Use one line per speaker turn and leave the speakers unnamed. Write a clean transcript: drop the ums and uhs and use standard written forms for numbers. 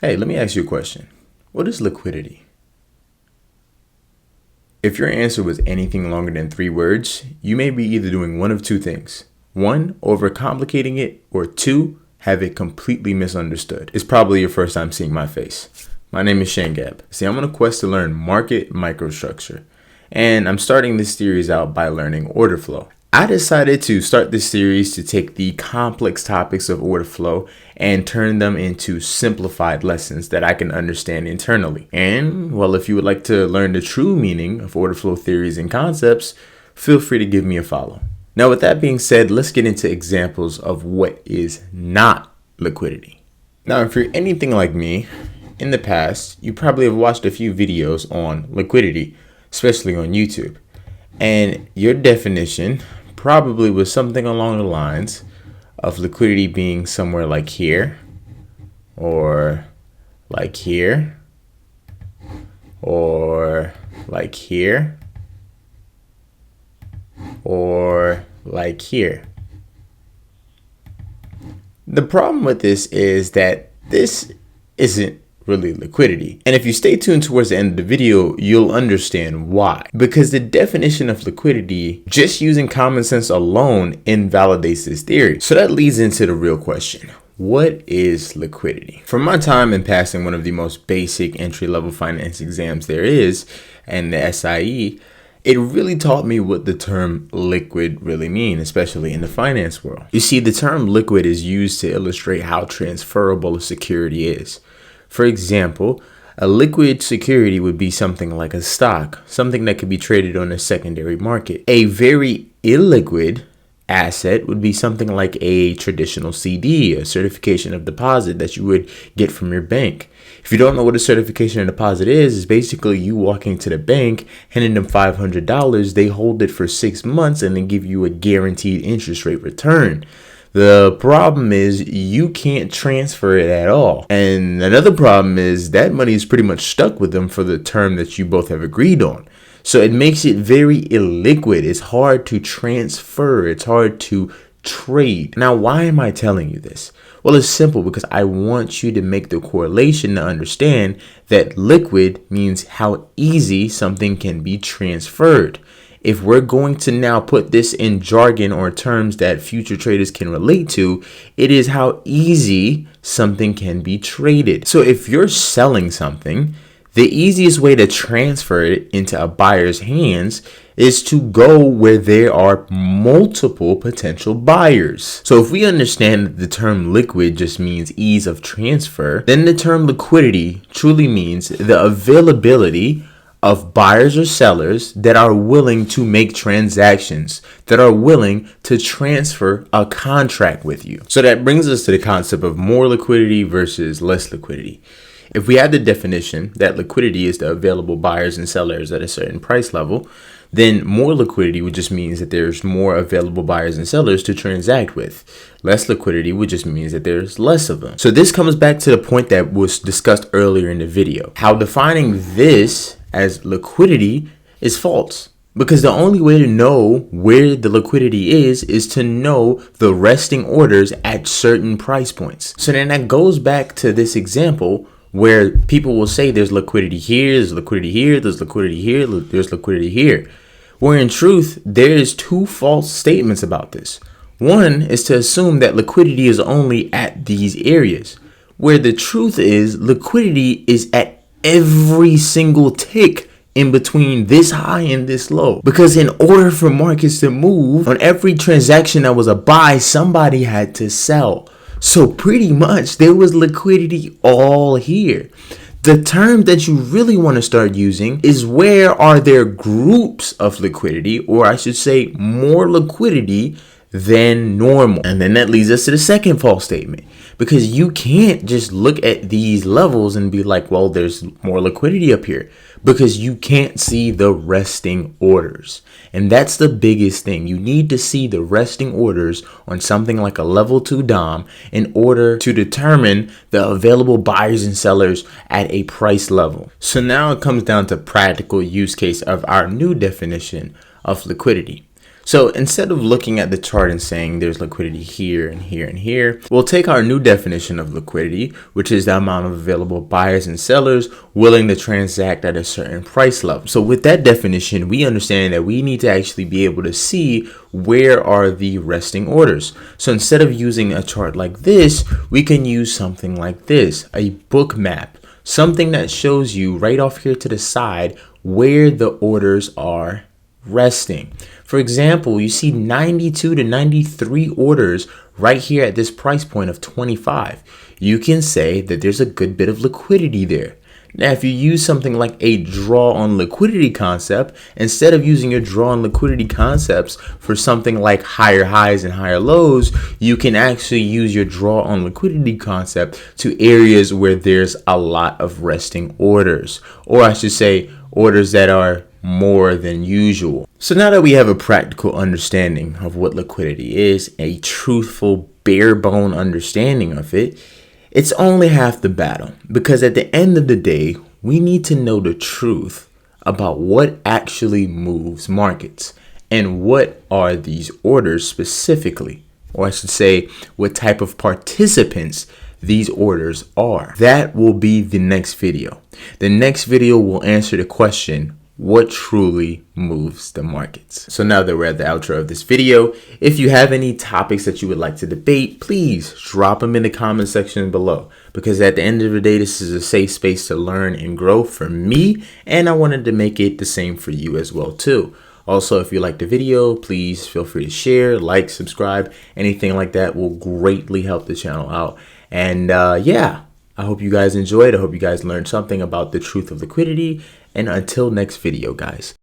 Hey, let me ask you a question. What is liquidity? If your answer was anything longer than 3 words, you may be either doing one of two things. One, overcomplicating it, or two, have it completely misunderstood. It's probably your first time seeing my face. My name is Shangab. See, I'm on a quest to learn market microstructure, and I'm starting this series out by learning order flow. I decided to start this series to take the complex topics of order flow and turn them into simplified lessons that I can understand internally. And, well, if you would like to learn the true meaning of order flow theories and concepts, feel free to give me a follow. Now, with that being said, let's get into examples of what is not liquidity. Now, if you're anything like me, in the past, you probably have watched a few videos on liquidity, especially on YouTube. And your definition probably was something along the lines of liquidity being somewhere like here, or like here, or like here, or like here. The problem with this is that this isn't really liquidity. And if you stay tuned towards the end of the video, you'll understand why. Because the definition of liquidity, just using common sense alone, invalidates this theory. So that leads into the real question. What is liquidity? From my time in passing one of the most basic entry-level finance exams there is, and the SIE, it really taught me what the term liquid really means, especially in the finance world. You see, the term liquid is used to illustrate how transferable a security is. For example, a liquid security would be something like a stock, something that could be traded on a secondary market. A very illiquid asset would be something like a traditional CD, a certification of deposit that you would get from your bank. If you don't know what a certification of deposit is, it's basically you walking to the bank, handing them $500, they hold it for 6 months and then give you a guaranteed interest rate return. The problem is you can't transfer it at all. And another problem is that money is pretty much stuck with them for the term that you both have agreed on. So it makes it very illiquid. It's hard to transfer. It's hard to trade. Now, why am I telling you this? Well, it's simple because I want you to make the correlation to understand that liquid means how easy something can be transferred. If we're going to now put this in jargon or terms that future traders can relate to, it is how easy something can be traded. So if you're selling something, the easiest way to transfer it into a buyer's hands is to go where there are multiple potential buyers. So if we understand that the term liquid just means ease of transfer, then the term liquidity truly means the availability of buyers or sellers that are willing to make transactions, that are willing to transfer a contract with you. So that brings us to the concept of more liquidity versus less liquidity. If we had the definition that liquidity is the available buyers and sellers at a certain price level, then more liquidity would just mean that there's more available buyers and sellers to transact with. Less liquidity would just mean that there's less of them. So this comes back to the point that was discussed earlier in the video, how defining this as liquidity is false. Because the only way to know where the liquidity is to know the resting orders at certain price points. So then that goes back to this example where people will say there's liquidity here, there's liquidity here, there's liquidity here, there's liquidity here. Where in truth, there is two false statements about this. One is to assume that liquidity is only at these areas, where the truth is liquidity is at every single tick in between this high and this low. Because in order for markets to move, on every transaction that was a buy, somebody had to sell. So pretty much there was liquidity all here. The term that you really want to start using is where are there groups of liquidity, or I should say more liquidity than normal. And then that leads us to the second false statement, because you can't just look at these levels and be like, well, there's more liquidity up here, because you can't see the resting orders. And that's the biggest thing. You need to see the resting orders on something like a level 2 DOM in order to determine the available buyers and sellers at a price level. So now it comes down to practical use case of our new definition of liquidity. So instead of looking at the chart and saying there's liquidity here and here and here, we'll take our new definition of liquidity, which is the amount of available buyers and sellers willing to transact at a certain price level. So with that definition, we understand that we need to actually be able to see where are the resting orders. So instead of using a chart like this, we can use something like this, a book map, something that shows you right off here to the side where the orders are resting. For example, you see 92 to 93 orders right here at this price point of 25. You can say that there's a good bit of liquidity there. Now, if you use something like a draw on liquidity concept, instead of using your draw on liquidity concepts for something like higher highs and higher lows, you can actually use your draw on liquidity concept to areas where there's a lot of resting orders, or I should say orders that are more than usual. So now that we have a practical understanding of what liquidity is, a truthful bare bone understanding of it, it's only half the battle, because at the end of the day, we need to know the truth about what actually moves markets and what are these orders specifically, or I should say what type of participants these orders are. That will be the next video. The next video will answer the question, what truly moves the markets? So now that we're at the outro of this video, if you have any topics that you would like to debate, please drop them in the comment section below, because at the end of the day, this is a safe space to learn and grow for me, and I wanted to make it the same for you as well too. Also, if you liked the video, please feel free to share, like, subscribe. Anything like that will greatly help the channel out. And yeah, I hope you guys enjoyed. I hope you guys learned something about the truth of liquidity. And until next video, guys.